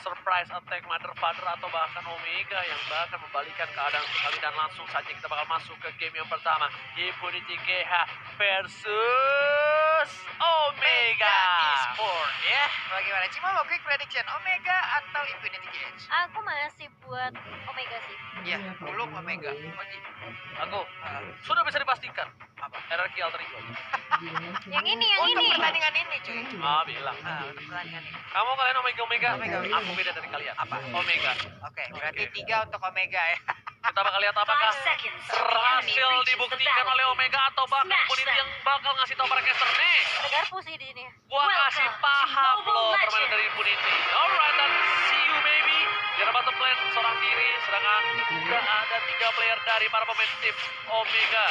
surprise attack Mother Father atau bahkan Omega yang bahkan membalikan keadaan sekali dan langsung saja kita bakal masuk ke game yang pertama. Impunity GH versus Omega Esport ya. Bagaimana? Cuma mau quick prediction Omega atau Infinity Gauge? Aku masih buat Omega sih. Ya, belum Omega. Oke. Aku sudah bisa dipastikan Apa? hierarki alter ego. Yang ini, yang Untuk ini. pertandingan ini cuy. Bilang. Untuk pertandingan ini. Kamu kalian Omega. Omega. Aku beda dari kalian. Apa? Omega. Oke, berarti Oke. 3 untuk Omega ya. Kita bakal lihat apakah 5 seconds. berhasil dibuktikan oleh Omega atau bahkan Smash Impunity them. yang bakal ngasih tau para caster nih. Ada garpu sih di sini. Gua kasih paham Mobile loh permainan Legends. dari Impunity. Alright, dan see you baby. Di arah bottom lane seorang diri, sedangkan juga ada 3 player dari para pemain tim Omega.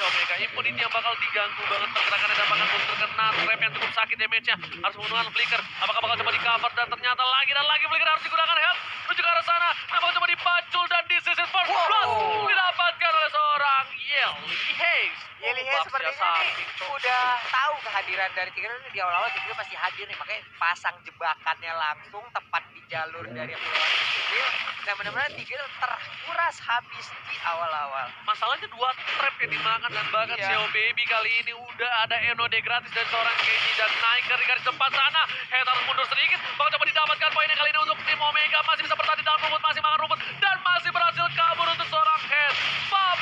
Omega. Impunity yang bakal diganggu banget pergerakannya dan bahkan belum terkena trap yang cukup sakit damage-nya. Harus menggunakan flicker. Apakah bakal coba di cover dan ternyata lagi dan lagi flicker harus digunakan help. Menuju ke arah sana. Apakah coba dipacul dan this is first blood didapatkan oleh seorang Yelly Hayes. Yeli Hayes sepertinya nih udah tahu kehadiran dari Tigre ini di awal-awal Tigre pasti hadir nih, makanya pasang jebakannya langsung tepat di jalur dari yang melewati Tigre dan benar-benar Tigre terkuras habis di awal-awal. Masalahnya 2 trap yang dimakan dan bahkan Iya. Seo Baby kali ini udah ada Enode gratis dari seorang Keiji dan naik ke garis depan sana. Head harus mundur sedikit, bakal coba didapatkan poinnya kali ini untuk tim Omega. Masih bisa bertahan di dalam rumput, masih makan rumput dan masih berhasil kabur untuk seorang Head.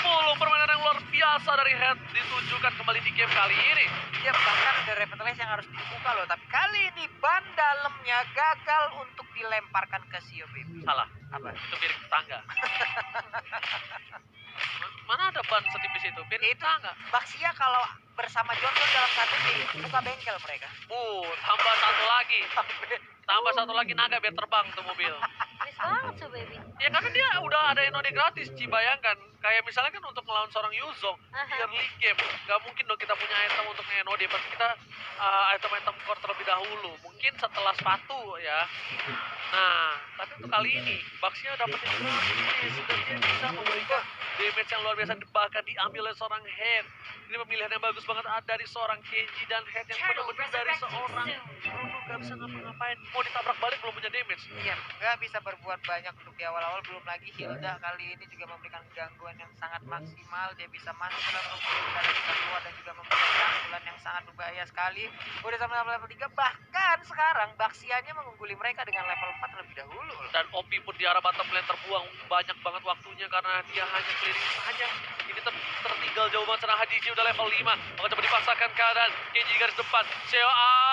40 permainan yang luar biasa dari Head ditunjukkan kembali di game kali ini. Ya bahkan ada Repetiles yang harus dibuka loh, tapi kali ini ban dalamnya gagal untuk dilemparkan ke Sio Baby. Salah, Apa? itu piring tetangga. Mana ada ban setipis itu? Piring Itu tetangga. Baxia kalau bersama Johnson dalam satu tim buka bengkel mereka. Tambah satu lagi. Tambah satu lagi naga biar terbang tuh mobil. Please banget tuh baby. Ya karena dia udah ada Enode gratis, Ci, bayangkan. Kayak misalnya kan untuk melawan seorang Yuzong di Aha. early game, gak mungkin dong kita punya item untuk Enode, pasti kita item-item core terlebih dahulu. Mungkin setelah sepatu ya. Nah, tapi untuk kali ini, Baxia dapetin gratis dan dia bisa memberikan damage yang luar biasa, bahkan diambil oleh seorang Head. Ini pemilihan yang bagus banget dari seorang Kenji dan Head yang benar-benar dari seorang Bruno gak bisa ngapa-ngapain. Mau ditabrak balik belum punya damage. Iya, nggak bisa berbuat banyak untuk di awal-awal. Belum lagi Hilda kali ini juga memberikan gangguan yang sangat maksimal. Dia bisa masuk ke dalam rumput, dan bisa keluar dan juga memberikan gangguan yang sangat berbahaya sekali. Udah sampai level 3, bahkan sekarang Baxianya mengungguli mereka dengan level 4 lebih dahulu. Dan Opi pun di arah bottom lane terbuang banyak banget waktunya karena dia hanya clearing saja. Ini tertinggal jauh banget, serang Hadiji udah level 5. Bakal coba dipaksakan keadaan Kenji di garis depan. Seo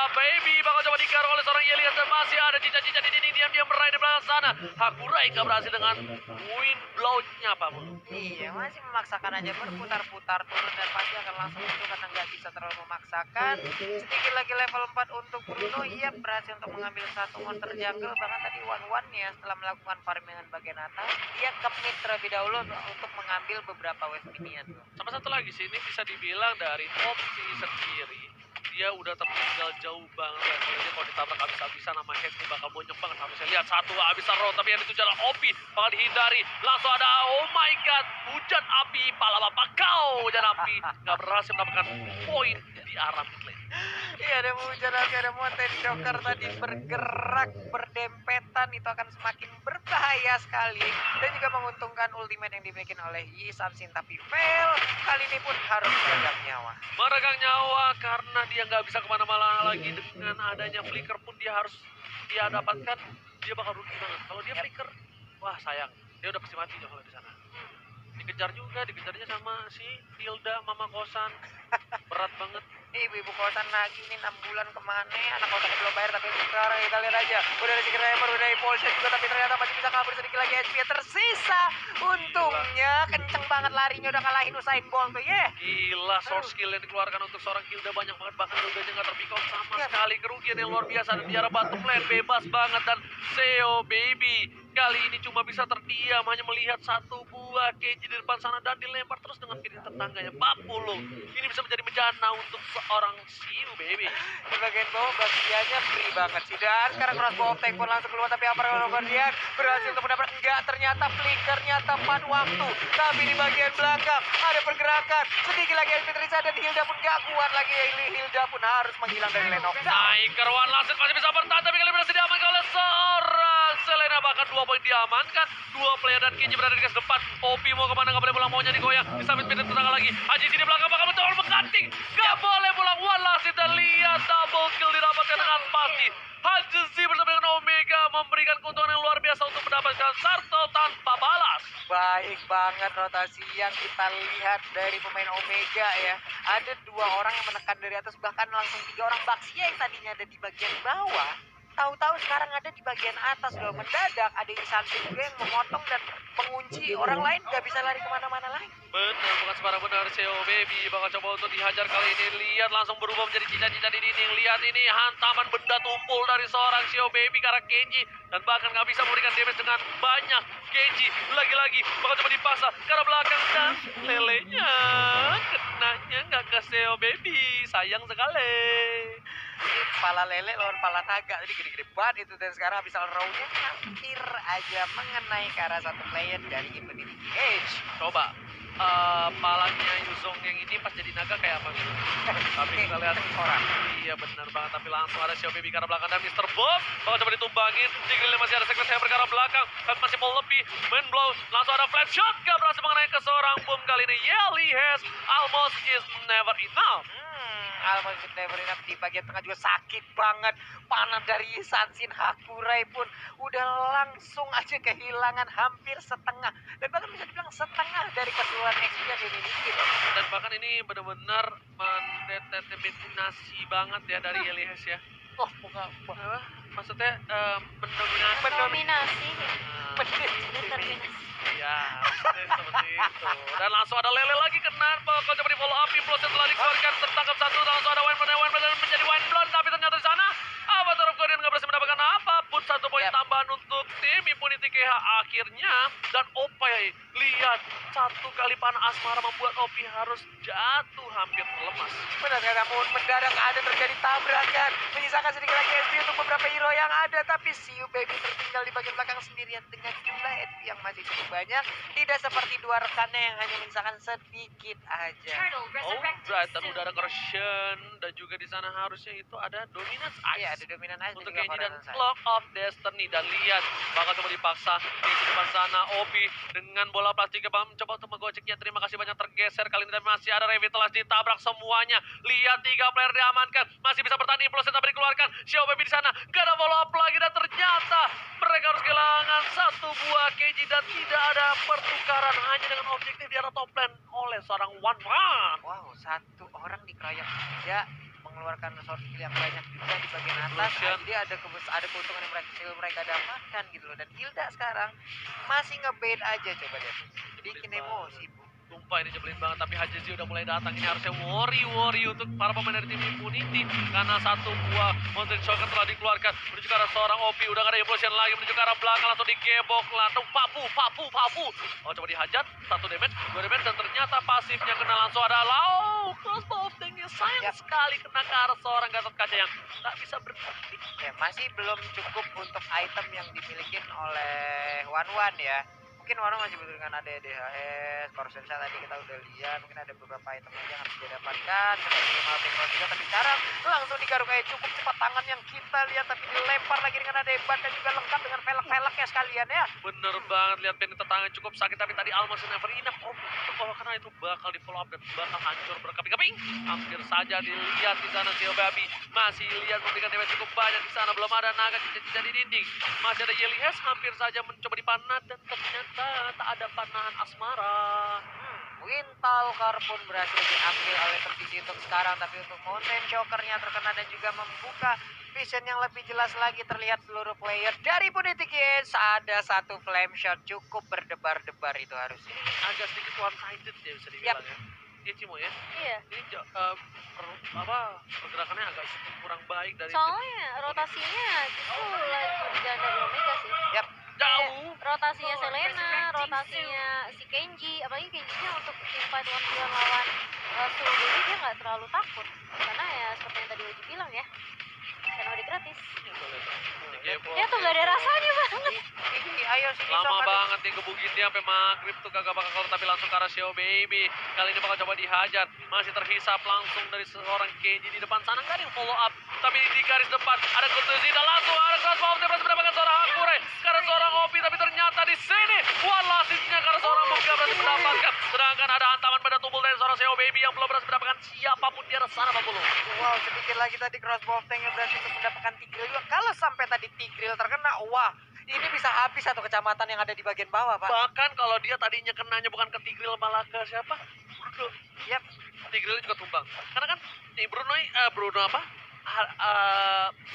Baby bakal coba digaruk oleh seorang Yelias dan masih ada cica-cica di dinding diam-diam meraih di belakang sana. Hakurai gak berhasil dengan wind blow-nya apa bu? Iya, masih memaksakan aja berputar-putar turun dan pasti akan langsung itu karena nggak bisa terlalu memaksakan. Sedikit lagi level 4 untuk Bruno. Ia berhasil untuk mengambil satu monster jungle, bahkan tadi one-one ya setelah melakukan farmingan bagian atas. Dia ke mid terlebih dahulu untuk mengambil beberapa wave minion. Sama satu lagi sih, ini bisa dibilang dari Opsi sendiri, dia udah tertinggal jauh banget ya. Kalau ditabrak habis-habisan sama Head ini bakal bonyok banget. Harusnya lihat satu habisan roll, tapi yang dituju adalah Opi bakal dihindari. Langsung ada oh my god, hujan api, pala bapak kau hujan api. Gak berhasil mendapatkan poin di arah mid lane. Iya, ada hujan lagi, ada Mountain Joker tadi bergerak berdempetan, itu akan semakin berbahaya sekali dan juga menguntungkan ultimate yang dimiliki oleh Yi Samsin, tapi fail kali ini pun harus meregang nyawa. Meregang nyawa karena dia nggak bisa kemana-mana lagi. Dengan adanya flicker pun dia harus dia dapatkan, dia bakal rugi banget. Kalau dia flicker, wah sayang, dia udah pasti mati dong kalau di sana. Dikejar juga, dikejarnya sama si Hilda mama kosan, berat banget. Ibu kosan lagi nih 6 bulan kemana? Anak kosannya belum bayar, tapi sekarang kita lihat aja. Udah ada si Kramer, udah ada Polsha juga, tapi ternyata masih bisa kabur sedikit lagi. HP tersisa. Untungnya kenceng banget larinya, udah ngalahin Usain Bolt tuh ya. Gila, source skill yang dikeluarkan untuk seorang Hilda banyak banget. Bahkan Hildanya nggak terpikau sama sekali. Kerugian yang luar biasa. Dan di arah bottom lane bebas banget. Dan Seo Baby kali ini cuma bisa terdiam, hanya melihat satu buah Kenji di depan sana dan dilempar terus dengan piring tetangganya. 40. Ini bisa menjadi bencana untuk seorang Seo Baby. Di bagian bawah Bastiannya free banget sih. Dan sekarang crossbow tank pun langsung keluar, tapi apa yang Guardian berhasil untuk mendapat? Enggak, ternyata flickernya tepat waktu. Tapi di bagian belakang ada pergerakan. Sedikit lagi HP Trisa dan Hilda pun gak kuat lagi. Hilda pun harus menghilang dari lane of down. Naik ke ruang langsung masih bisa bertahan, tapi kali berhasil diamankan oleh seorang diamankan. Dua player dan Kenji berada di garis depan. Opi mau kemana, nggak boleh pulang, maunya digoyang. Disambit pindah tetangga lagi. Haji di belakang bakal betul mengganting. Nggak boleh pulang. Wallace kita lihat double kill didapatkan dengan pasti. Haji bersama dengan Omega memberikan keuntungan yang luar biasa untuk mendapatkan Sartel tanpa balas. Baik banget rotasi yang kita lihat dari pemain Omega ya. Ada 2 orang yang menekan dari atas, bahkan langsung 3 orang. Baxia yang tadinya ada di bagian bawah, tahu-tahu sekarang ada di bagian atas loh. Mendadak ada instansi juga yang memotong dan mengunci orang lain, nggak bisa lari kemana-mana lagi. Benar, bukan sembarang benar. CEO Baby bakal coba untuk dihajar kali ini. Lihat langsung berubah menjadi cincin-cincin di dinding. Lihat ini hantaman benda tumpul dari seorang CEO Baby karena Kenji. Dan bahkan nggak bisa memberikan damage dengan banyak. Kenji lagi-lagi bakal coba dipaksa ke arah belakang dan lelenya kenanya nggak ke CEO Baby. Sayang sekali. Ini kepala lele lawan kepala naga, tadi gede-gede banget itu, dan sekarang habis row-nya hampir aja mengenai ke arah satu player dari Infinity Edge. Coba palanya Yuzong yang ini pas jadi naga kayak apa gitu. Tapi kita lihat orang. iya benar banget, tapi langsung ada Xiao Baby ke arah belakang dan Mr. Bob bakal coba ditumbangin. Di grill masih ada segmen saya ke arah belakang dan masih mau lebih main blow, langsung ada flat shot gak berhasil mengenai ke seorang boom kali ini. Yeli has almost is never enough. Almost never enough. Di bagian tengah juga sakit banget. Panah dari Sansin Hakurai pun udah langsung aja kehilangan hampir setengah, dan bahkan bisa dibilang setengah dari keseluruhan XP yang dimiliki. Dan bahkan ini benar-benar mendeterminasi banget ya dari Elias ya. Oh, bukan. Apa? Maksudnya mendominasi. Mendominasi. Determinasi. Ya, seperti itu. Dan langsung ada lele lagi kena. Bakal coba di follow up. Impulse setelah dikeluarkan tertangkap satu. Dan langsung ada wine menjadi wine blonde. Tapi ternyata di sana Avatar of Guardian nggak berhasil mendapatkan apapun. 1 poin tambahan untuk tim Impunity KH akhirnya. Dan Opai lihat 1 kali panah asmara membuat Opi harus jatuh hampir terlemas. Benar, namun mendadak ada terjadi tabrakan, menyisakan sedikit lagi SP untuk beberapa hero yang ada, tapi Siu Baby tertinggal di bagian belakang sendirian dengan jumlah SP yang masih cukup banyak. Tidak seperti 2 rekannya yang hanya menyisakan sedikit aja. Alright, dan udah ada correction dan juga di sana harusnya itu ada dominance ice. Iya, ada dominan aja Untuk juga Kenji dan Horizon Side. Clock of Destiny. Dan lihat bakal coba dipaksa Kenji depan sana. Opi dengan bola plastik mencoba untuk menggoceknya. Terima kasih banyak, tergeser kali ini, tapi masih ada Revitalize ditabrak semuanya. Lihat 3 player diamankan, masih bisa bertahan. Impulse tapi dikeluarkan. Xiao Baby di sana gak ada follow up lagi, dan ternyata mereka harus kehilangan 1 buah Kenji dan tidak ada pertukaran, hanya dengan objektif di arah top lane oleh seorang One Man. Wow, 1 orang dikeroyok tidak mengeluarkan short kill yang banyak juga di bagian atas. Lucian. Jadi ada keuntungan yang mereka dapatkan gitu loh. Dan Hilda sekarang masih ngebait aja, coba lihat. Bikin emosi, Bu. Sumpah ini nyebelin banget, tapi Hajizi udah mulai datang. Ini harusnya worry untuk para pemain dari tim Impunity. Karena 1 buah Mountain Shocker telah dikeluarkan. Menuju ke arah seorang Opi, udah gak ada implosion lagi. Menuju ke arah belakang, langsung digebok. Langsung papu. Oh, coba dihajar, 1 damage, 2 damage. Dan ternyata pasifnya kena, langsung ada Lau. Crossbow of Dengnya sayang sekali kena ke arah seorang Gatot Kaca yang tak bisa berhenti. Ya, masih belum cukup untuk item yang dimiliki oleh One ya. Mungkin Wano masih butuh dengan ada DHS, Corsair tadi kita udah lihat, mungkin ada beberapa item lagi yang harus dia dapatkan, seperti Malvin Cross juga, tapi sekarang langsung digaruk kayak cukup cepat tangan yang kita lihat, tapi dilempar lagi dengan ada hebat dan juga lengkap dengan velg-velgnya sekalian ya. Bener banget, lihat Benita tangan cukup sakit, tapi tadi Almas never enough. Oh, karena itu bakal di follow up dan bakal hancur berkeping-keping. Hampir saja dilihat di sana Xiao Baby masih lihat memberikan damage cukup banyak di sana, belum ada naga cincin di dinding. Masih ada Yeli Hes hampir saja mencoba dipanah dan ternyata tak ada panahan asmara. Wintalcar pun berhasil diambil oleh tertisi untuk sekarang, tapi untuk Mountain Chokernya terkena dan juga membuka vision yang lebih jelas lagi. Terlihat seluruh player dari Punity Kids ada 1 flame shot, cukup berdebar-debar itu harusnya. Agak sedikit one-sided ya bisa dibilang ya. Iya Cimo ya. Iya. Ini pergerakannya agak kurang baik dari Soalnya rotasinya justru lagi berjalan dari Omega sih. jauh. Rotasinya Selena, rotasinya si Kenji, apalagi Kenjinya untuk tim fight one lawan Suhu Baby dia nggak terlalu takut, karena ya seperti yang tadi Oji bilang ya, senodi gratis. Dia tuh gak ada rasanya banget. Ayo sini Lama sok, banget nih gebugin dia sampai maghrib tuh kagak bakal keluar, tapi langsung ke arah Xiao Baby. Kali ini bakal coba dihajar. Masih terhisap langsung dari seorang Kenji di depan sana, nggak ada yang follow up. Tapi di garis depan ada Kutuzida, langsung ada crossbow, dia berhasil mendapatkan seorang Hakurai karena seorang Opi, tapi ternyata Bahkan ada hantaman pada tubuh dari seorang Seo Baby yang belum berhasil mendapatkan siapapun di arah sana, Pak Bulu. Wow, sedikit lagi tadi crossbow tank yang berhasil untuk mendapatkan Tigreal juga. Kalau sampai tadi Tigreal terkena, wah, ini bisa habis satu kecamatan yang ada di bagian bawah, Pak. Bahkan kalau dia tadinya kenanya bukan ke Tigreal malah ke siapa? Bruno. Yap. Tigreal juga tumbang. Karena kan nih Bruno apa?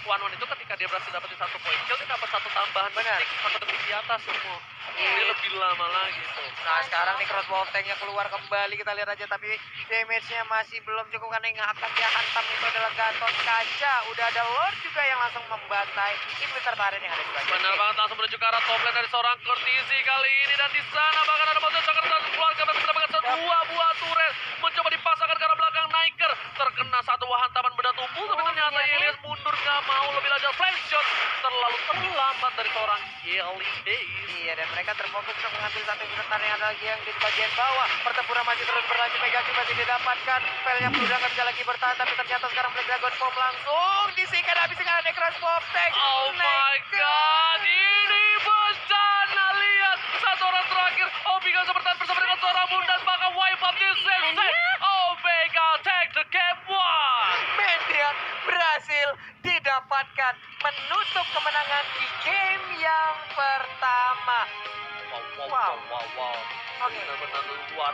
One itu ketika dia berhasil dapetin 1 poin kill, dia dapat 1 tambahan Benar. detik, 1 detik di atas semua. Iya. Dia lebih lama lagi tuh. Nah, sekarang nih crossbow tanknya keluar kembali, kita lihat aja, tapi damage-nya masih belum cukup karena yang akan dia hantam itu adalah Gatot Kaca. Udah ada Lord juga yang langsung membantai inventar Baren yang ada di bagian Benar kiri. banget, langsung menuju ke arah top lane dari seorang Courtesy kali ini, dan di sana bahkan ada motor Chakra dan keluarga berhasil mendapatkan 2 buah turret mencoba dipasangkan ke arah belakang. Niker terkena 1 hantaman benda tumpul, tapi ternyata Elias mundur nggak mau, lebih lanjut flash shot terlalu terlambat dari seorang Kelly Days. Iya, dan mereka terfokus untuk mengambil satu inventar yang ada lagi yang di bagian bawah. Pertempuran masih terus berlanjut, Megaki masih didapatkan. Pelnya udah nggak bisa lagi bertahan, tapi ternyata sekarang Black Dragon Bomb langsung disikat habis dengan ada crossbow tank. Oh my god, ini bencana. Lihat, 1 orang terakhir Omega bertahan bersama dengan seorang Moon dan bakal wipe up this set. Omega take the game 1. Mendian berhasil didapatkan menutup kemenangan di game yang pertama. Wow. Oke. Benar-benar luar